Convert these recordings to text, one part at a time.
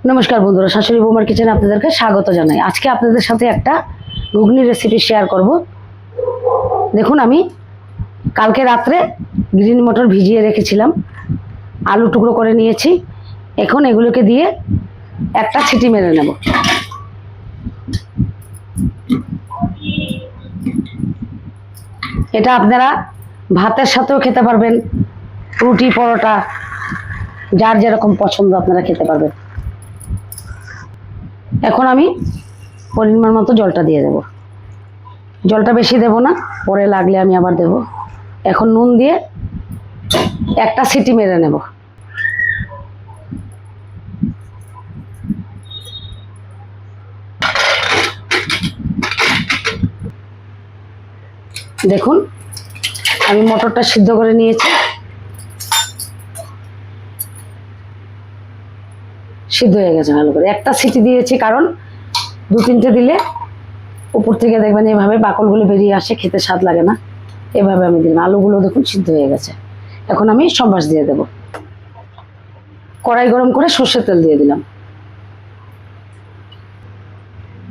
নমস্কার বন্ধুরা, শাশুড়ি বৌমার কিচেনে আপনাদেরকে স্বাগত জানাই। আজকে আপনাদের সাথে একটা ঘুগনি রেসিপি শেয়ার করব। দেখুন, আমি কালকে রাত্রে গ্রিন মটর ভিজিয়ে রেখেছিলাম, আলু টুকরো করে নিয়েছি। এখন এগুলোকে দিয়ে একটা সিটি মেরে নেব। এটা আপনারা ভাতের সাথেও খেতে পারবেন, রুটি পরোটা, যার যেরকম পছন্দ আপনারা খেতে পারবেন। এখন আমি পরিমাণ মতো জলটা দিয়ে দেব। জলটা বেশি দেব না, পরে লাগলে আমি আবার দেব। এখন নুন দিয়ে একটা সিটি মেরে নেব। দেখুন, আমি মটরটা সিদ্ধ করে নিয়েছি। সিদ্ধ হয়ে গেছে ভালো করে। একটা সিটি দিয়েছি কারণ দু তিনটে দিলে উপর থেকে দেখবেন এভাবে বাকলগুলো বেরিয়ে আসে, খেতে স্বাদ লাগে না। এভাবে আমি দিলাম। আলুগুলো দেখুন সিদ্ধ হয়ে গেছে। এখন আমি সম্বাস দিয়ে দেব। কড়াই গরম করে সর্ষের তেল দিয়ে দিলাম।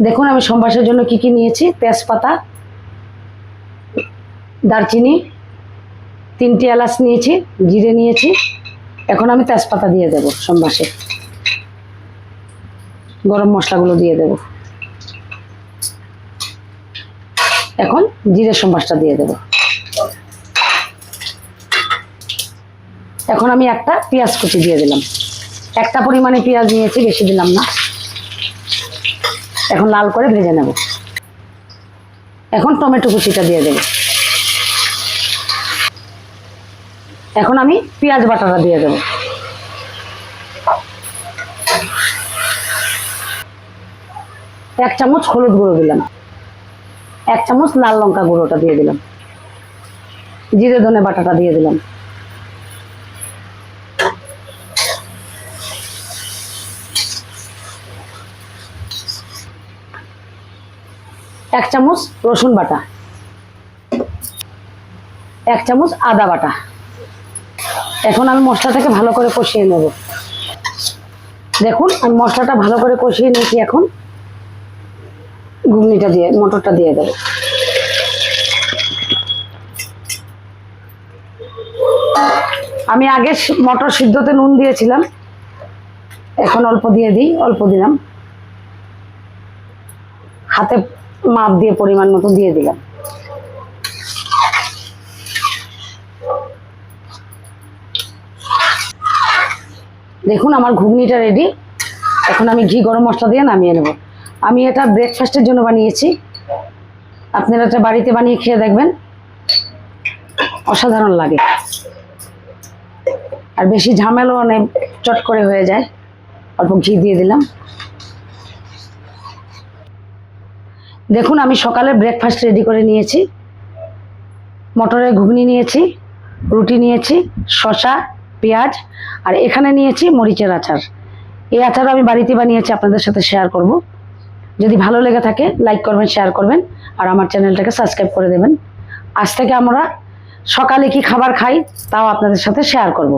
দেখুন, আমি সম্বাসের জন্য কি কি নিয়েছি। তেজপাতা, দারচিনি, 3টি এলাচ নিয়েছি, জিরে নিয়েছি। এখন আমি তেজপাতা দিয়ে দেব সম্বাসে। গরম মশলাগুলো দিয়ে দেব। এখন জিরে সম্বাসটা দিয়ে দেব। এখন আমি একটা পেঁয়াজ কুচি দিয়ে দিলাম। একটা পরিমাণে পেঁয়াজ নিয়েছি, বেশি দিলাম না। এখন লাল করে ভেজে নেব। এখন টমেটো কুচিটা দিয়ে দেব। এখন আমি পেঁয়াজ বাটাটা দিয়ে দেব। এক চামচ হলুদ গুঁড়ো দিলাম। 1 চামচ লাল লঙ্কা গুঁড়োটা দিয়ে দিলাম। জিরে ধনে বাটাটা দিয়ে দিলাম। এক চামচ রসুন বাটা, 1 চামচ আদা বাটা। এখন আমি মশলাটাকে ভালো করে কষিয়ে নেব। দেখুন, আমি মশলাটা ভালো করে কষিয়ে নিয়েছি। এখন ঘুগনিটা দিয়ে মটরটা দিয়ে দেব। আমি আগে মটর সিদ্ধতে নুন দিয়েছিলাম, এখন অল্প দিয়ে দিই। অল্প দিলাম, হাতে মাপ দিয়ে পরিমাণ মতো দিয়ে দিলাম। দেখুন, আমার ঘুগনিটা রেডি। এখন আমি ঘি গরম মশলা দিয়ে নামিয়ে নেব। আমি এটা ব্রেকফাস্টের জন্য বানিয়েছি। আপনারা এটা বাড়িতে বানিয়ে খেয়ে দেখবেন, অসাধারণ লাগে। আর বেশি ঝামেলাও নেই, চট করে হয়ে যায়। অল্প ঘি দিয়ে দিলাম। দেখুন, আমি সকালে ব্রেকফাস্ট রেডি করে নিয়েছি। মটরের ঘুগনি নিয়েছি, রুটি নিয়েছি, শসা, পেঁয়াজ, আর এখানে নিয়েছি মরিচের আচার। এই আচারও আমি বাড়িতে বানিয়েছি, আপনাদের সাথে শেয়ার করব। যদি ভালো লেগে থাকে লাইক করবেন, শেয়ার করবেন, আর আমার চ্যানেলটাকে সাবস্ক্রাইব করে দেবেন। আজ থেকে আমরা সকালে কি খাবার খাই তাও আপনাদের সাথে শেয়ার করব।